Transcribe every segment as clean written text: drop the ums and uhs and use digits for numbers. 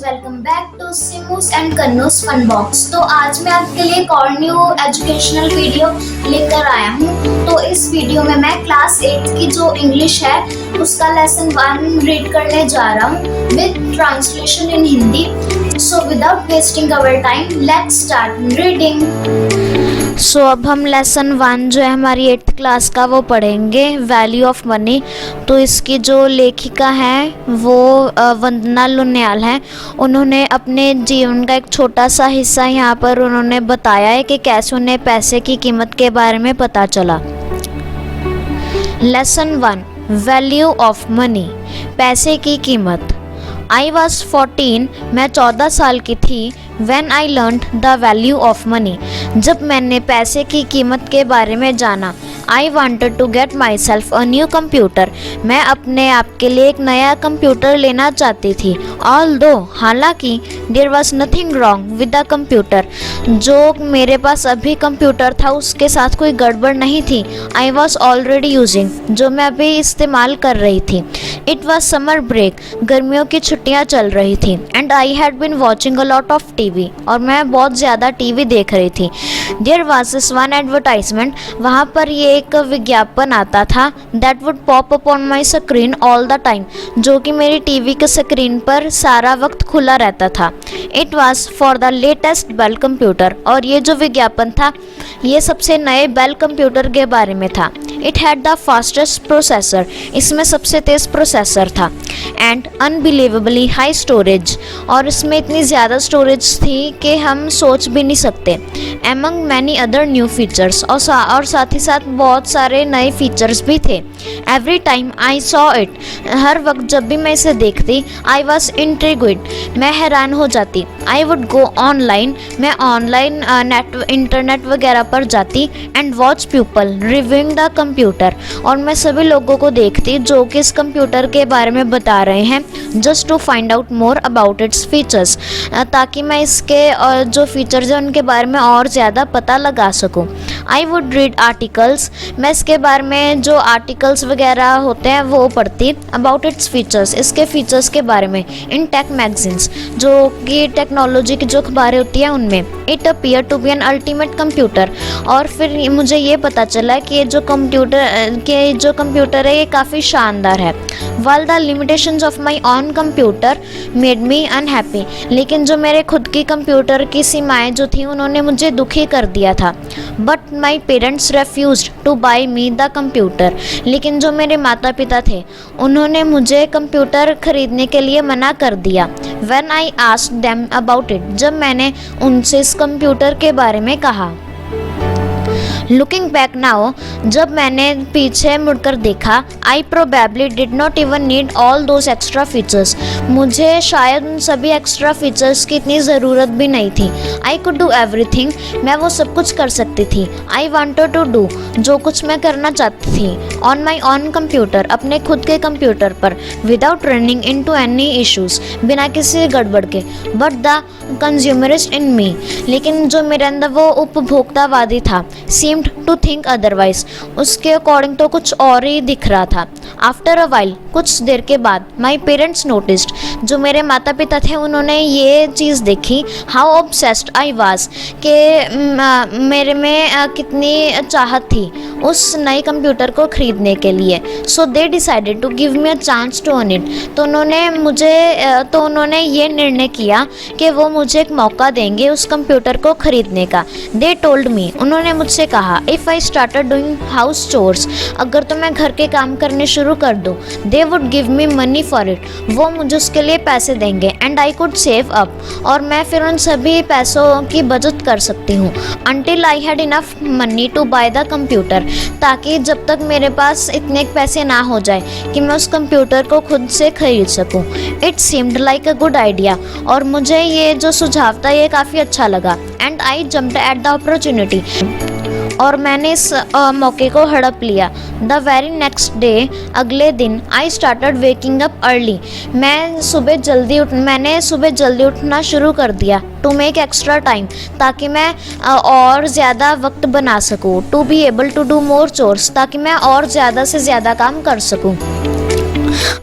Welcome back to Simu's and Kannu's fun box. तो आज मैं आपके लिए एक और न्यू एजुकेशनल वीडियो लेकर आया हूँ। तो इस वीडियो में मैं क्लास 8 की जो इंग्लिश है उसका लेसन 1 रीड करने जा रहा हूँ with translation in Hindi. So without wasting our time let's start reading. अब हम लेसन 1 जो है हमारी 8th क्लास का वो पढ़ेंगे, वैल्यू ऑफ मनी। तो इसकी जो लेखिका है वो वंदना लुनियाल है। उन्होंने अपने जीवन का एक छोटा सा हिस्सा यहाँ पर उन्होंने बताया है कि कैसे उन्हें पैसे की कीमत के बारे में पता चला। लेसन 1 वैल्यू ऑफ मनी, पैसे की कीमत। I was 14, मैं 14 साल की थी। When I learned the value of money, जब मैंने पैसे की कीमत के बारे में जाना। I wanted to get myself a new computer, मैं अपने आप के लिए एक नया कंप्यूटर लेना चाहती थी। Although, हालांकि there was nothing wrong with the computer, जो मेरे पास अभी कंप्यूटर था उसके साथ कोई गड़बड़ नहीं थी। I was already using, जो मैं अभी इस्तेमाल कर रही थी। It was summer break, गर्मियों की छुट्टियां चल रही थी। And I had been watching a lot of TV, और मैं बहुत ज़्यादा टीवी देख रही थी। There was this one advertisement, वहाँ पर ये एक विज्ञापन आता था। That would pop up on my screen all the time, जो कि मेरी टीवी के स्क्रीन पर सारा वक्त खुला रहता था। It was for the latest Bell computer, और ये जो विज्ञापन था ये सबसे नए बेल कंप्यूटर के बारे में था। It had the fastest processor, इसमें सबसे तेज़ प्रोसेसर था। And unbelievably high storage, और इसमें इतनी ज़्यादा स्टोरेज थी कि हम सोच भी नहीं सकते। Among many other new features, और साथ ही साथ बहुत सारे नए फीचर्स भी थे। Every time I saw it, हर वक्त जब भी मैं इसे देखती, I was intrigued, मैं हैरान हो जाती। I would go online, मैं ऑनलाइन इंटरनेट वगैरह पर जाती। And watch people reviewing the computer, और मैं सभी लोगों को देखती जो कि इस कंप्यूटर के बारे में बता रहे हैं। Just to find out more about its features, ताकि मैं इसके जो फीचर्स हैं उनके बारे में और ज़्यादा पता लगा सकूं। I would read articles, मैं इसके बारे में जो आर्टिकल्स वगैरह होते हैं वो पढ़ती। About its features, इसके फीचर्स के बारे में। In tech magazines, जो कि टेक्नोलॉजी की जो अखबारें होती हैं उनमें। It appeared to be an ultimate computer, और फिर मुझे ये पता चला कि ये जो कंप्यूटर है ये काफ़ी शानदार है। While the limitations of my own computer made me unhappy, लेकिन जो मेरे खुद की कंप्यूटर की सीमाएं जो थी उन्होंने मुझे दुखी कर दिया था। But my parents refused to buy me the computer, लेकिन जो मेरे माता पिता थे उन्होंने मुझे कंप्यूटर खरीदने के लिए मना कर दिया। When I asked them about it, जब मैंने उनसे इस कंप्यूटर के बारे में कहा। Looking back now, जब मैंने पीछे मुड़कर देखा, I probably did not even need all those extra features, मुझे शायद उन सभी एक्स्ट्रा फीचर्स की इतनी ज़रूरत भी नहीं थी। I could do everything, मैं वो सब कुछ कर सकती थी। I wanted to do, जो कुछ मैं करना चाहती थी। On my own computer, अपने खुद के कंप्यूटर पर। Without running into any issues, बिना किसी गड़बड़ के। But the consumerist in me, लेकिन जो मेरे अंदर वो उपभोक्तावादी था, seemed to think otherwise, उसके अकॉर्डिंग तो कुछ और ही दिख रहा था। After a while, कुछ देर के बाद, my parents noticed, जो मेरे माता पिता थे उन्होंने ये चीज़ देखी। How obsessed I was, कि मेरे में कितनी चाहत थी उस नए कंप्यूटर को ख़रीदने के लिए। So they decided to give me a chance to own it, तो उन्होंने ये निर्णय किया कि वो मुझे एक मौका देंगे उस कंप्यूटर को ख़रीदने का। They told me, उन्होंने मुझसे कहा, if I started doing house chores, अगर तो मैं घर के काम करने शुरू कर दूँ, they would give me money for it, वो मुझे उसके लिए पैसे देंगे। and I could save up, और मैं फिर उन सभी पैसों की बचत कर सकती हूँ। until I had enough money to buy the computer, ताकि जब तक मेरे पास इतने पैसे ना हो जाए कि मैं उस कंप्यूटर को खुद से खरीद सकूँ। It seemed like a good idea, और मुझे ये जो सुझाव था ये काफ़ी अच्छा लगा। and I jumped at the opportunity, और मैंने इस मौके को हड़प लिया। द वेरी नेक्स्ट डे, अगले दिन, I started waking up early, मैंने सुबह जल्दी उठना शुरू कर दिया। टू मेक एक्स्ट्रा टाइम, ताकि मैं और ज़्यादा वक्त बना सकूँ। To be able to do more chores, ताकि मैं और ज़्यादा से ज़्यादा काम कर सकूँ।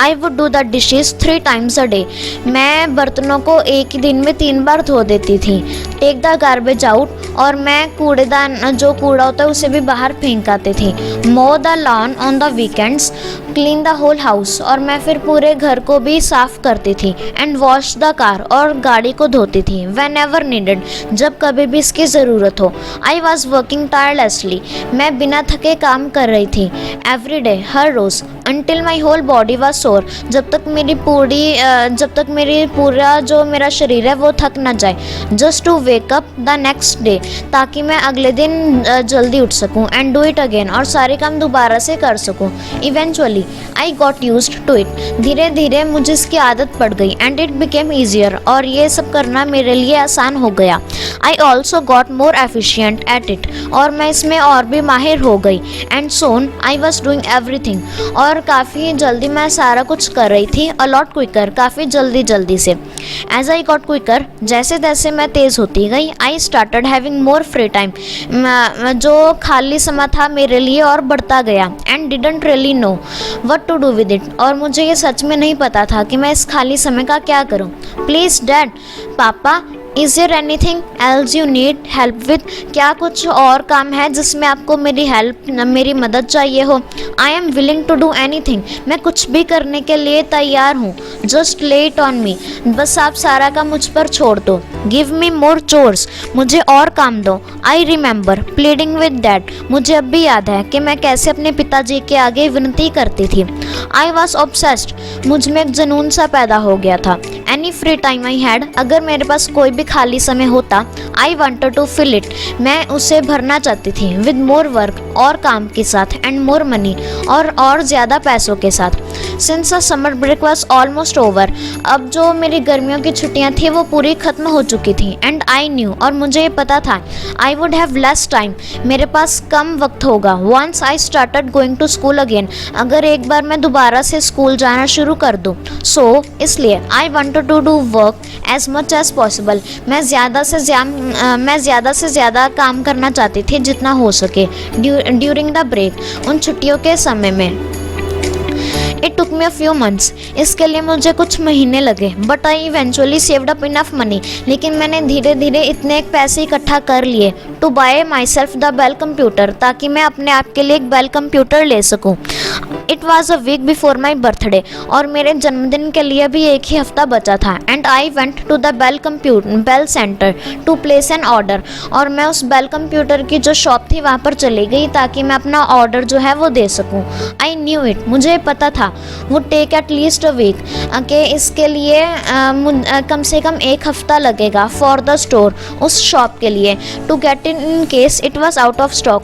I would do the dishes 3 times a day। मैं बर्तनों को एक ही दिन में 3 बार धो देती थी। टेक द गार्बेज आउट, और मैं कूड़ेदान जो कूड़ा होता है उसे भी बाहर फेंक आती थी। Mow the lawn on the weekends, clean the whole house, और मैं फिर पूरे घर को भी साफ करती थी। एंड वॉश द कार, और गाड़ी को धोती थी। वेन एवर नीडेड, जब कभी भी इसकी ज़रूरत हो। आई वॉज वर्किंग टायरलेसली, मैं बिना थके काम कर रही थी। एवरी डे, हर रोज़। Until my whole body was sore, जब तक मेरी पूरा जो मेरा शरीर है वो थक ना जाए। Just to wake up the next day, ताकि मैं अगले दिन जल्दी उठ सकूं। एंड डू इट अगेन, और सारे काम दोबारा से कर सकूं। Eventually I got used to it, धीरे धीरे मुझे इसकी आदत पड़ गई। एंड इट बिकेम ईजियर, और ये सब करना मेरे लिए आसान हो गया। I also got more efficient at it, और मैं इसमें और भी माहिर हो गई। And soon I was doing everything, और काफ़ी जल्दी मैं सारा कुछ कर रही थी। अलॉट क्विकर, काफ़ी जल्दी से। एज आई गॉट क्विकर, जैसे जैसे मैं तेज़ होती गई, I started having more free time, जो खाली समय था मेरे लिए और बढ़ता गया। And didn't really know what to do with it, और मुझे ये सच में नहीं पता था कि मैं इस खाली समय का क्या करूं। प्लीज़ डैड, पापा, is there anything else you need help with, क्या कुछ और काम है जिसमें आपको मेरी मदद चाहिए हो। I am willing to do anything, मैं कुछ भी करने के लिए तैयार हूँ। जस्ट ले इट ऑन मी, बस आप सारा काम मुझ पर छोड़ दो। गिव मी मोर चोर्स, मुझे और काम दो। I remember pleading with dad, मुझे अब भी याद है कि मैं कैसे अपने पिताजी के आगे विनती करती थी। आई वॉज ऑब्सेस्ड, मुझ में एक जुनून सा पैदा हो गया था। Any free time I had, अगर मेरे पास कोई भी खाली समय होता, I wanted to fill it, मैं उसे भरना चाहती थी। विद मोर वर्क, और काम के साथ। एंड मोर मनी, और ज़्यादा पैसों के साथ। Since the summer break was almost over, अब जो मेरी गर्मियों की छुट्टियां थी वो पूरी ख़त्म हो चुकी थी। एंड आई न्यू, और मुझे ये पता था, I would have less time, मेरे पास कम वक्त होगा। Once I started going to school again, अगर एक बार मैं दोबारा से स्कूल जाना शुरू कर दूँ। सो इसलिए I wanted to do work as much as possible, मैं ज़्यादा से ज़्यादा काम करना चाहती थी जितना हो सके ड्यूरिंग द ब्रेक, उन छुट्टियों के समय में। It took me a few months, इसके लिए मुझे कुछ महीने लगे। But I eventually saved up enough money, लेकिन मैंने धीरे धीरे इतने पैसे इकट्ठा कर लिए to buy myself the Bell computer, ताकि मैं अपने आप के लिए एक बेल कंप्यूटर ले सकूं। It was a week before my birthday, और मेरे जन्मदिन के लिए भी एक ही हफ्ता बचा था। And I went to the Bell center to place an order, और मैं उस बेल कंप्यूटर की जो शॉप थी वहाँ पर चली गई ताकि मैं अपना ऑर्डर जो है वो दे सकूँ। आई न्यू इट, मुझे पता था वो take at least a week, कि इसके लिए कम से कम एक हफ्ता लगेगा फॉर द स्टोर, उस शॉप के लिए, to get in case it was out of stock.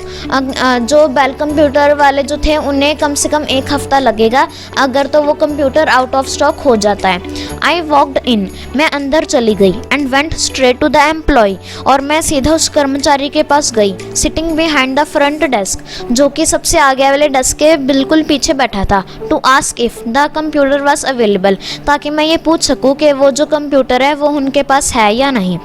जो बेल कंप्यूटर वाले जो थे उन्हें कम से कम एक हफ्ता लगेगा अगर तो वो कंप्यूटर आउट ऑफ स्टॉक हो जाता है। आई वॉकड इन, मैं अंदर चली गई। And went straight to the employee, और मैं सीधा उस कर्मचारी के पास गई। Sitting behind the front desk, जो कि सबसे आगे वाले डेस्क के बिल्कुल पीछे बैठा था। To ask if the computer was available, ताकि मैं ये पूछ सकूँ कि वो जो कंप्यूटर है वो उनके पास है या नहीं।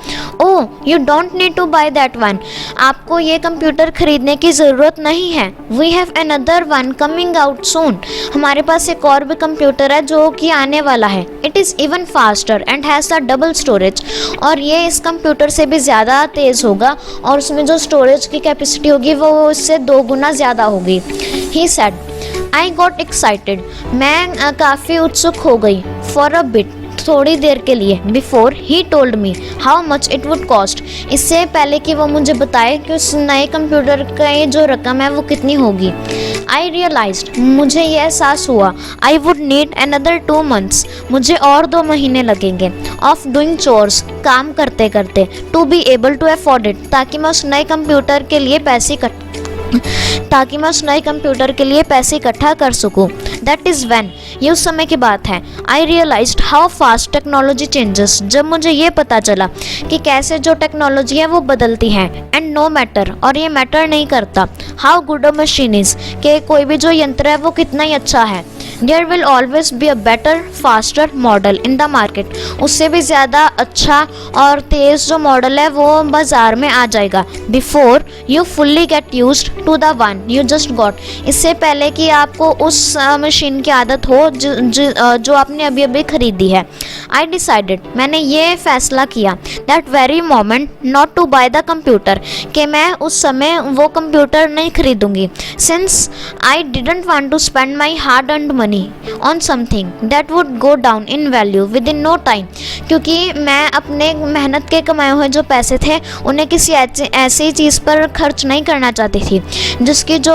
Oh, you don't need to buy that one, आपको ये कंप्यूटर खरीदने की ज़रूरत नहीं है। We have another one coming out soon, हमारे पास एक और भी कंप्यूटर है जो कि आने वाला है। It is even faster and has the double storage, और ये इस कंप्यूटर से भी ज़्यादा तेज़ होगा, और उसमें जो स्टोरेज की कैपेसिटी होगी वो इससे 2 गुना ज़्यादा होगी। He said, I got excited, मैं काफ़ी उत्सुक हो गई। फॉर अ बिट, थोड़ी देर के लिए। Before he told me how much it would cost, इससे पहले कि वो मुझे बताए कि उस नए कंप्यूटर का ये जो रकम है वो कितनी होगी। आई रियलाइज्ड, मुझे यह एहसास हुआ, I would need another 2 months, मुझे और 2 महीने लगेंगे। ऑफ डूइंग चोर्स, काम करते करते। To be able to afford it, ताकि मैं उस नए कंप्यूटर के लिए पैसे इकट्ठा कर सकूं। दैट इज़ व्हेन, ये उस समय की बात है। I realised how fast technology changes, जब मुझे ये पता चला कि कैसे जो टेक्नोलॉजी है वो बदलती है। एंड नो मैटर, और ये मैटर नहीं करता how good a machine is, कि कोई भी जो यंत्र है वो कितना ही अच्छा है। There will always be a better faster model in the market. उससे भी ज़्यादा अच्छा और तेज़ जो मॉडल है वो बाज़ार में आ जाएगा। Before you fully get used to the one you just got. इससे पहले कि आपको उस मशीन की आदत हो जो आपने अभी अभी खरीदी है। आई डिसाइडेड, मैंने ये फैसला किया, that very moment not to buy the computer, कि मैं उस समय वो कंप्यूटर नहीं खरीदूंगी। Since I didn't want to spend my hard earned money on something that would go down in value within no time, क्योंकि मैं अपने मेहनत के कमाए हुए जो पैसे थे उन्हें किसी ऐसी चीज़ पर खर्च नहीं करना चाहती थी जिसकी जो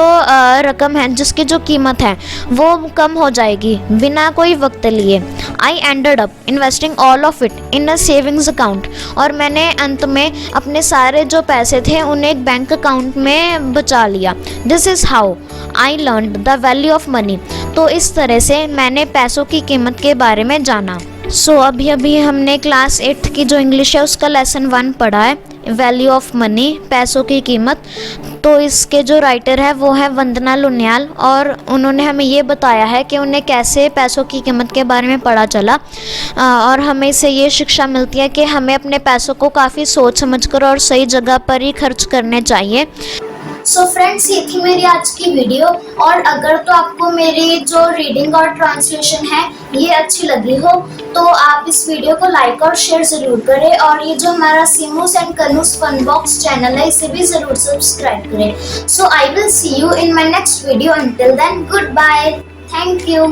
रकम है, जिसकी जो कीमत है वो कम हो जाएगी बिना कोई वक्त लिए। I ended up investing all of it in a savings account, और मैंने अंत में अपने सारे जो पैसे थे उन्हें एक बैंक अकाउंट में बचा लिया। This is how I learned the value of money. तो इस तरह से मैंने पैसों की कीमत के बारे में जाना। अभी अभी हमने क्लास 8 की जो इंग्लिश है उसका लेसन 1 पढ़ा है, वैल्यू ऑफ मनी, पैसों की कीमत। तो इसके जो राइटर है वो है वंदना लुनियाल, और उन्होंने हमें ये बताया है कि उन्हें कैसे पैसों की कीमत के बारे में पता चला, और हमें इससे ये शिक्षा मिलती है कि हमें अपने पैसों को काफ़ी सोच समझकर और सही जगह पर ही खर्च करने चाहिए। सो फ्रेंड्स, ये थी मेरी आज की वीडियो, और अगर तो आपको मेरी जो रीडिंग और ट्रांसलेशन है ये अच्छी लगी हो तो आप इस वीडियो को लाइक और शेयर ज़रूर करें, और ये जो हमारा Simu's and Kannu's fun box channel है इसे भी ज़रूर सब्सक्राइब करें। So I will see you in my next video. Until then, goodbye, thank you.